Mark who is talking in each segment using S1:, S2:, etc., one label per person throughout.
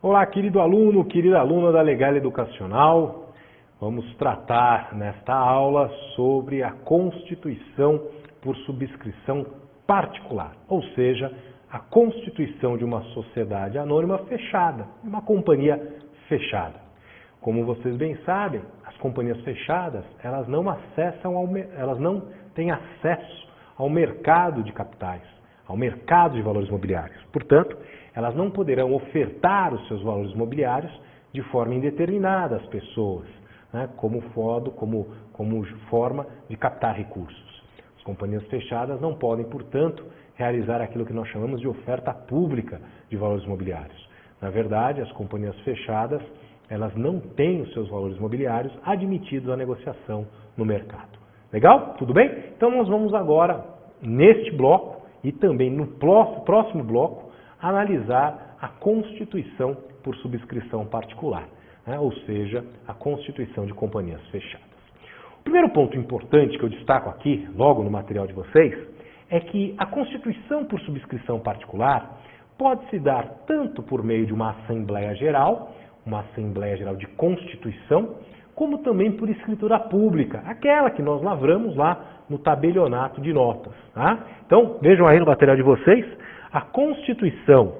S1: Olá, querido aluno, querida aluna da Legal Educacional. Vamos tratar nesta aula sobre a constituição por subscrição particular, ou seja, a constituição de uma sociedade anônima fechada, uma companhia fechada. Como vocês bem sabem, as companhias fechadas, elas não têm acesso ao mercado de capitais, ao mercado de valores mobiliários. Portanto, elas não poderão ofertar os seus valores mobiliários de forma indeterminada às pessoas, né, como forma de captar recursos. As companhias fechadas não podem, portanto, realizar aquilo que nós chamamos de oferta pública de valores mobiliários. Na verdade, as companhias fechadas, elas não têm os seus valores mobiliários admitidos à negociação no mercado. Legal? Tudo bem? Então nós vamos agora, neste bloco e também no próximo bloco, analisar a constituição por subscrição particular, né? Ou seja, a constituição de companhias fechadas. O primeiro ponto importante que eu destaco aqui, logo no material de vocês, é que a constituição por subscrição particular pode se dar tanto por meio de uma Assembleia Geral de Constituição, como também por escritura pública, aquela que nós lavramos lá no tabelionato de notas. Tá? Então, vejam aí no material de vocês, a constituição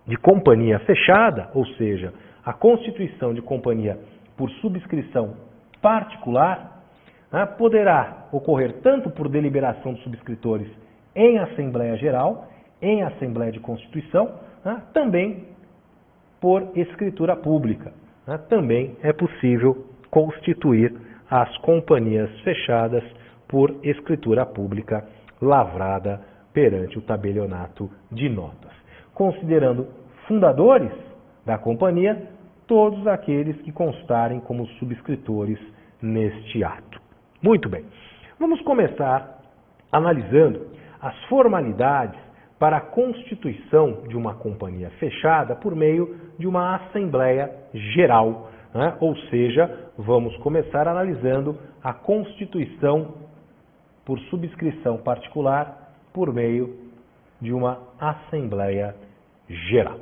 S1: de companhia fechada, ou seja, a constituição de companhia por subscrição particular, né, poderá ocorrer tanto por deliberação dos subscritores em Assembleia Geral, em Assembleia de Constituição, né, também por escritura pública. Né, também é possível constituir as companhias fechadas por escritura pública lavrada perante o tabelionato de notas, considerando fundadores da companhia todos aqueles que constarem como subscritores neste ato. Muito bem, vamos começar analisando as formalidades para a constituição de uma companhia fechada por meio de uma Assembleia Geral, né? Ou seja, vamos começar analisando a constituição por subscrição particular por meio de uma Assembleia Geral.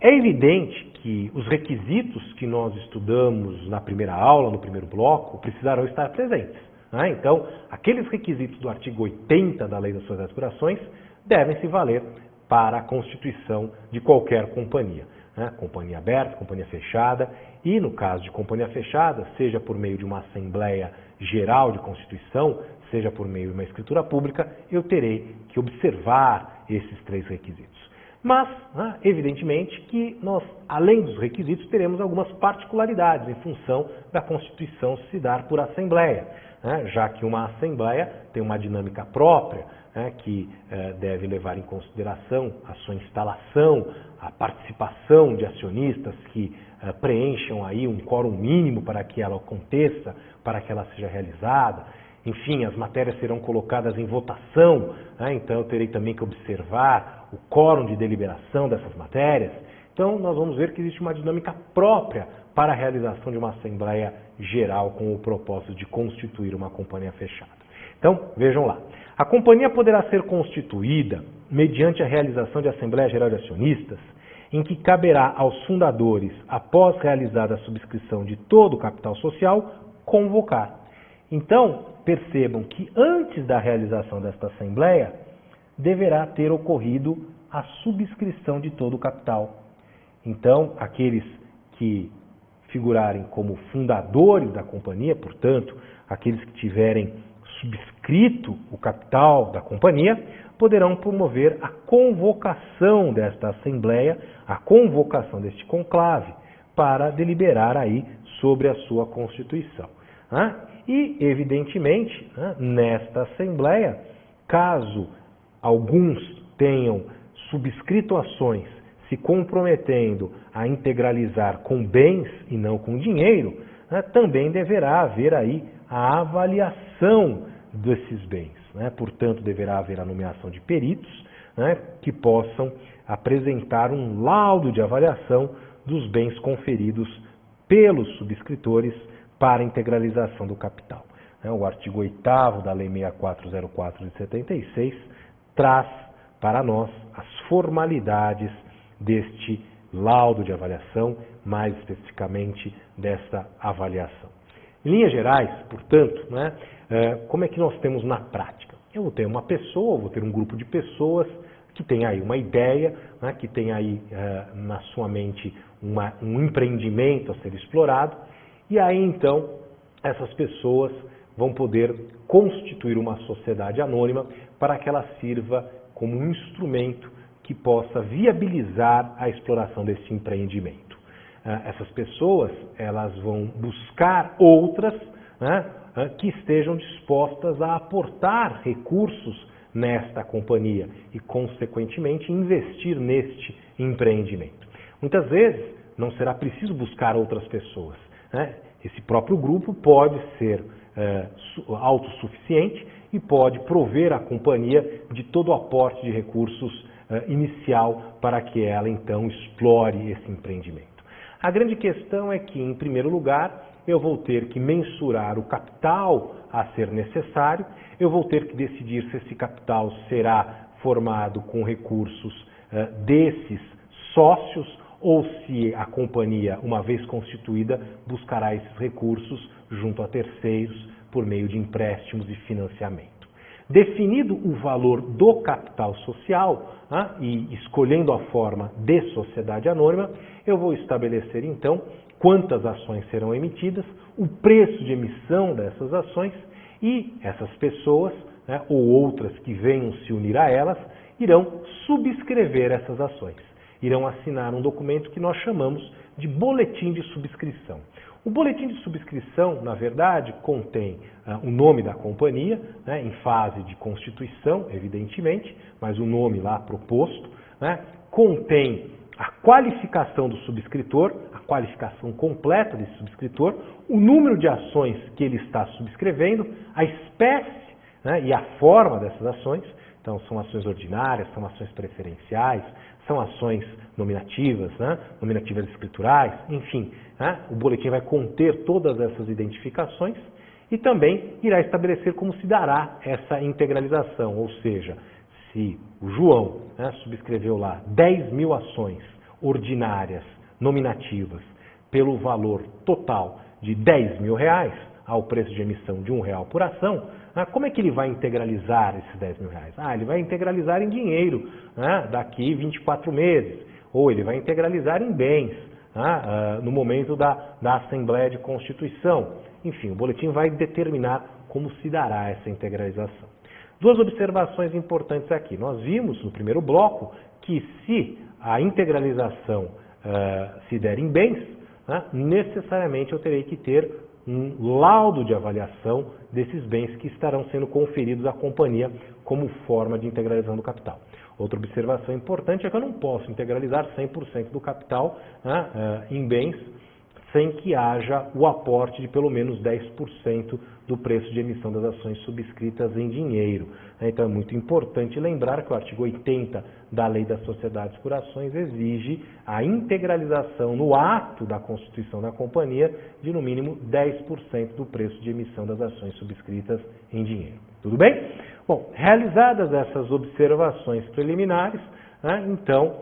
S1: É evidente que os requisitos que nós estudamos na primeira aula, no primeiro bloco, precisarão estar presentes. Né? Então, aqueles requisitos do artigo 80 da Lei das Sociedades e Corporações devem se valer para a constituição de qualquer companhia. Né? Companhia aberta, companhia fechada, e no caso de companhia fechada, seja por meio de uma Assembleia Geral de Constituição, seja por meio de uma escritura pública, eu terei que observar esses três requisitos. Mas, né, evidentemente, que nós, além dos requisitos, teremos algumas particularidades em função da Constituição se dar por Assembleia, né, já que uma Assembleia tem uma dinâmica própria, né, que deve levar em consideração a sua instalação, a participação de acionistas que preencham aí um quórum mínimo para que ela aconteça, para que ela seja realizada. Enfim, as matérias serão colocadas em votação, né? Então eu terei também que observar o quórum de deliberação dessas matérias. Então nós vamos ver que existe uma dinâmica própria para a realização de uma Assembleia Geral com o propósito de constituir uma companhia fechada. Então, vejam lá. A companhia poderá ser constituída mediante a realização de Assembleia Geral de Acionistas, em que caberá aos fundadores, após realizada a subscrição de todo o capital social, convocar. Então, percebam que antes da realização desta Assembleia, deverá ter ocorrido a subscrição de todo o capital. Então, aqueles que figurarem como fundadores da companhia, portanto, aqueles que tiverem subscrito o capital da companhia, poderão promover a convocação desta Assembleia, a convocação deste conclave, para deliberar aí sobre a sua constituição. E, evidentemente, nesta Assembleia, caso alguns tenham subscrito ações se comprometendo a integralizar com bens e não com dinheiro, também deverá haver aí a avaliação desses bens. Portanto, deverá haver a nomeação de peritos que possam apresentar um laudo de avaliação dos bens conferidos pelos subscritores para a integralização do capital. O artigo 8º da Lei 6404 de 76 traz para nós as formalidades deste laudo de avaliação, mais especificamente dessa avaliação. Em linhas gerais, portanto, né, como é que nós temos na prática? Eu vou ter uma pessoa, vou ter um grupo de pessoas que tem aí uma ideia, né, que tem aí na sua mente um empreendimento a ser explorado, e aí então essas pessoas vão poder constituir uma sociedade anônima para que ela sirva como um instrumento que possa viabilizar a exploração desse empreendimento. Essas pessoas elas vão buscar outras, né, que estejam dispostas a aportar recursos nesta companhia e, consequentemente, investir neste empreendimento. Muitas vezes não será preciso buscar outras pessoas, né? Esse próprio grupo pode ser autossuficiente e pode prover a companhia de todo o aporte de recursos inicial para que ela então explore esse empreendimento. A grande questão é que, em primeiro lugar, eu vou ter que mensurar o capital a ser necessário, eu vou ter que decidir se esse capital será formado com recursos desses sócios ou se a companhia, uma vez constituída, buscará esses recursos junto a terceiros por meio de empréstimos e financiamento. Definido o valor do capital social e escolhendo a forma de sociedade anônima, eu vou estabelecer então quantas ações serão emitidas, o preço de emissão dessas ações e essas pessoas, né, ou outras que venham se unir a elas, irão subscrever essas ações. Irão assinar um documento que nós chamamos de boletim de subscrição. O boletim de subscrição, na verdade, contém o nome da companhia, né, em fase de constituição, evidentemente, mas o nome lá proposto, né, contém a qualificação do subscritor, a qualificação completa desse subscritor, o número de ações que ele está subscrevendo, a espécie, né, e a forma dessas ações. Então, são ações ordinárias, são ações preferenciais, são ações nominativas, né, nominativas escriturais, enfim. Né, o boletim vai conter todas essas identificações e também irá estabelecer como se dará essa integralização, ou seja, se o João, né, subscreveu lá 10 mil ações ordinárias, nominativas, pelo valor total de 10 mil reais, ao preço de emissão de R$1 por ação, né, como é que ele vai integralizar esses 10 mil reais? Ele vai integralizar em dinheiro, né, daqui 24 meses, ou ele vai integralizar em bens, né, no momento da Assembleia de Constituição. Enfim, o boletim vai determinar como se dará essa integralização. Duas observações importantes aqui. Nós vimos no primeiro bloco que se a integralização se der em bens, né, necessariamente eu terei que ter um laudo de avaliação desses bens que estarão sendo conferidos à companhia como forma de integralização do capital. Outra observação importante é que eu não posso integralizar 100% do capital, né, em bens sem que haja o aporte de pelo menos 10% do preço de emissão das ações subscritas em dinheiro. Então é muito importante lembrar que o artigo 80 da Lei das Sociedades por Ações exige a integralização no ato da constituição da companhia de no mínimo 10% do preço de emissão das ações subscritas em dinheiro. Tudo bem? Bom, realizadas essas observações preliminares, né, então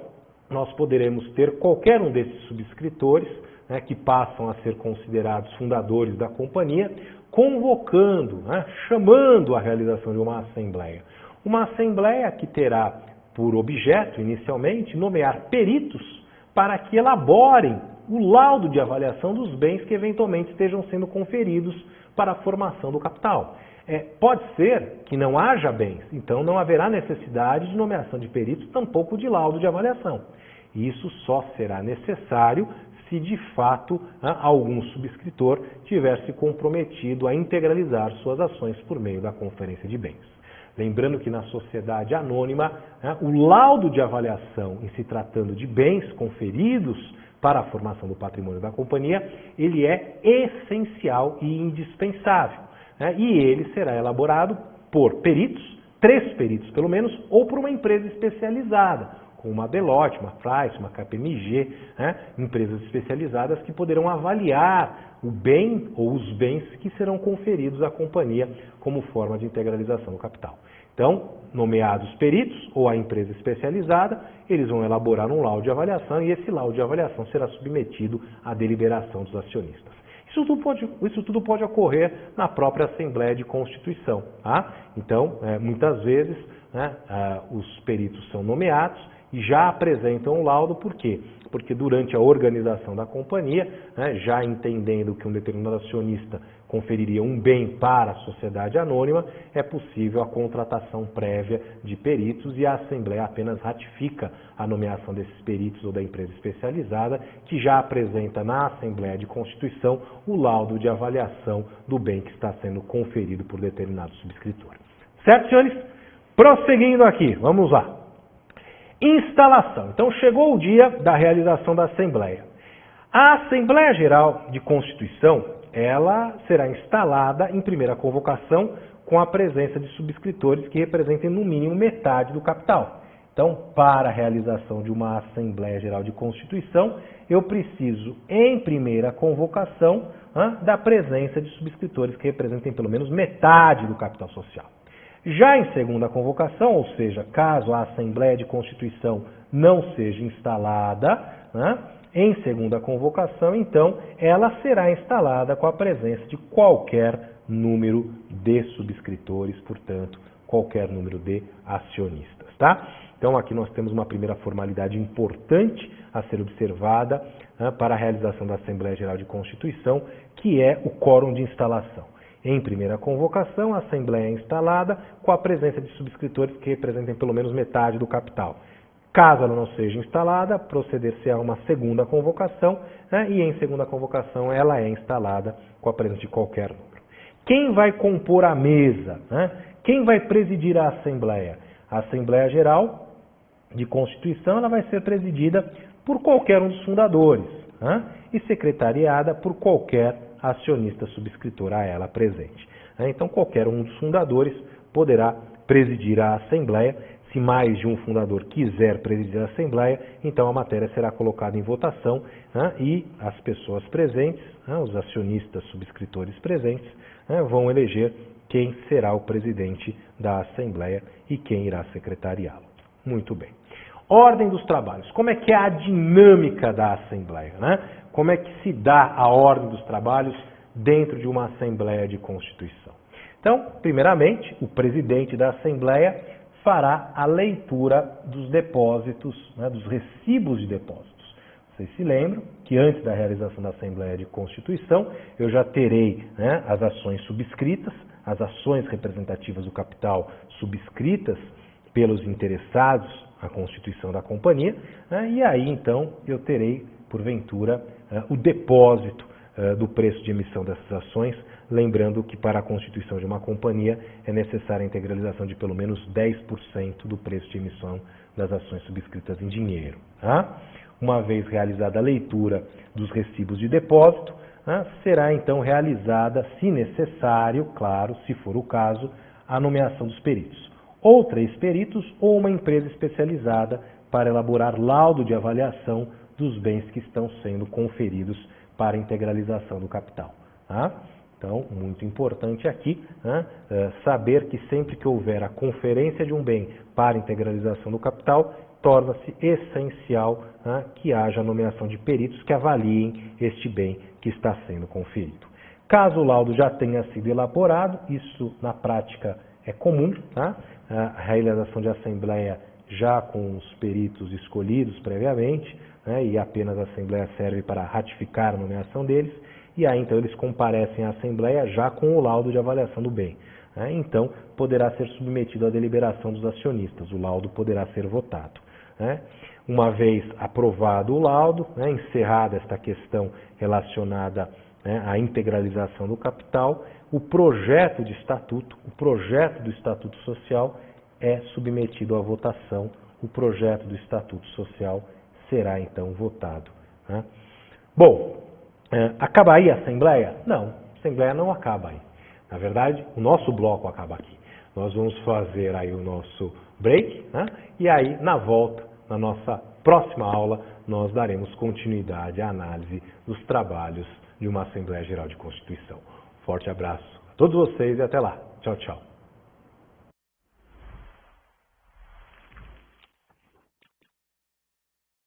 S1: nós poderemos ter qualquer um desses subscritores, né, que passam a ser considerados fundadores da companhia, convocando, né, chamando a realização de uma assembleia. Uma assembleia que terá por objeto, inicialmente, nomear peritos para que elaborem o laudo de avaliação dos bens que eventualmente estejam sendo conferidos para a formação do capital. Pode ser que não haja bens, então não haverá necessidade de nomeação de peritos, tampouco de laudo de avaliação. Isso só será necessário se de fato algum subscritor tiver se comprometido a integralizar suas ações por meio da conferência de bens. Lembrando que na sociedade anônima, o laudo de avaliação, em se tratando de bens conferidos para a formação do patrimônio da companhia, ele é essencial e indispensável. E ele será elaborado por peritos, 3 peritos pelo menos, ou por uma empresa especializada, como uma Deloitte, uma Price, uma KPMG, empresas especializadas que poderão avaliar o bem ou os bens que serão conferidos à companhia como forma de integralização do capital. Então, nomeados peritos ou a empresa especializada, eles vão elaborar um laudo de avaliação e esse laudo de avaliação será submetido à deliberação dos acionistas. Isso tudo pode ocorrer na própria Assembleia de Constituição. Tá? Então, muitas vezes, os peritos são nomeados e já apresentam o laudo, por quê? Porque durante a organização da companhia, já entendendo que um determinado acionista conferiria um bem para a sociedade anônima, é possível a contratação prévia de peritos e a Assembleia apenas ratifica a nomeação desses peritos ou da empresa especializada, que já apresenta na Assembleia de Constituição o laudo de avaliação do bem que está sendo conferido por determinado subscritor. Certo, senhores? Prosseguindo aqui, vamos lá. Instalação. Então, chegou o dia da realização da Assembleia. A Assembleia Geral de Constituição, ela será instalada em primeira convocação com a presença de subscritores que representem no mínimo metade do capital. Então, para a realização de uma Assembleia Geral de Constituição, eu preciso, em primeira convocação, da presença de subscritores que representem pelo menos metade do capital social. Já em segunda convocação, ou seja, caso a Assembleia de Constituição não seja instalada, em segunda convocação, então, ela será instalada com a presença de qualquer número de subscritores, portanto, qualquer número de acionistas. Tá? Então, aqui nós temos uma primeira formalidade importante a ser observada para a realização da Assembleia Geral de Constituição, que é o quórum de instalação. Em primeira convocação, a Assembleia é instalada com a presença de subscritores que representem pelo menos metade do capital. Caso ela não seja instalada, proceder-se a uma segunda convocação, e em segunda convocação ela é instalada com a presença de qualquer número. Quem vai compor a mesa? Quem vai presidir a Assembleia? A Assembleia Geral de Constituição ela vai ser presidida por qualquer um dos fundadores e secretariada por qualquer acionista subscritor a ela presente. Então, qualquer um dos fundadores poderá presidir a Assembleia. Se mais de um fundador quiser presidir a Assembleia, então a matéria será colocada em votação e as pessoas presentes, os acionistas subscritores presentes, vão eleger quem será o presidente da Assembleia e quem irá secretariá-lo. Muito bem. Ordem dos trabalhos. Como é que é a dinâmica da Assembleia? Como é que se dá a ordem dos trabalhos dentro de uma Assembleia de Constituição? Então, primeiramente, o presidente da Assembleia fará a leitura dos depósitos, dos recibos de depósitos. Vocês se lembram que antes da realização da Assembleia de Constituição, eu já terei as ações subscritas, as ações representativas do capital subscritas pelos interessados à constituição da companhia, e aí então eu terei, porventura, o depósito do preço de emissão dessas ações, lembrando que para a constituição de uma companhia é necessária a integralização de pelo menos 10% do preço de emissão das ações subscritas em dinheiro. Uma vez realizada a leitura dos recibos de depósito, será então realizada, se necessário, claro, se for o caso, a nomeação dos peritos. Ou 3 peritos ou uma empresa especializada para elaborar laudo de avaliação dos bens que estão sendo conferidos para a integralização do capital. Então, muito importante aqui, saber que sempre que houver a conferência de um bem para a integralização do capital, torna-se essencial que haja a nomeação de peritos que avaliem este bem que está sendo conferido. Caso o laudo já tenha sido elaborado, isso na prática é comum, a realização de assembleia já com os peritos escolhidos previamente, e apenas a Assembleia serve para ratificar a nomeação deles, e aí então eles comparecem à Assembleia já com o laudo de avaliação do bem. Então, poderá ser submetido à deliberação dos acionistas, o laudo poderá ser votado. Uma vez aprovado o laudo, encerrada esta questão relacionada à integralização do capital, o projeto de estatuto, o projeto do Estatuto Social é submetido à votação, o projeto do Estatuto Social será então votado. Bom, acaba aí a Assembleia? Não, a Assembleia não acaba aí. Na verdade, o nosso bloco acaba aqui. Nós vamos fazer aí o nosso break, e aí na volta, na nossa próxima aula, nós daremos continuidade à análise dos trabalhos de uma Assembleia Geral de Constituição. Forte abraço a todos vocês e até lá. Tchau, tchau.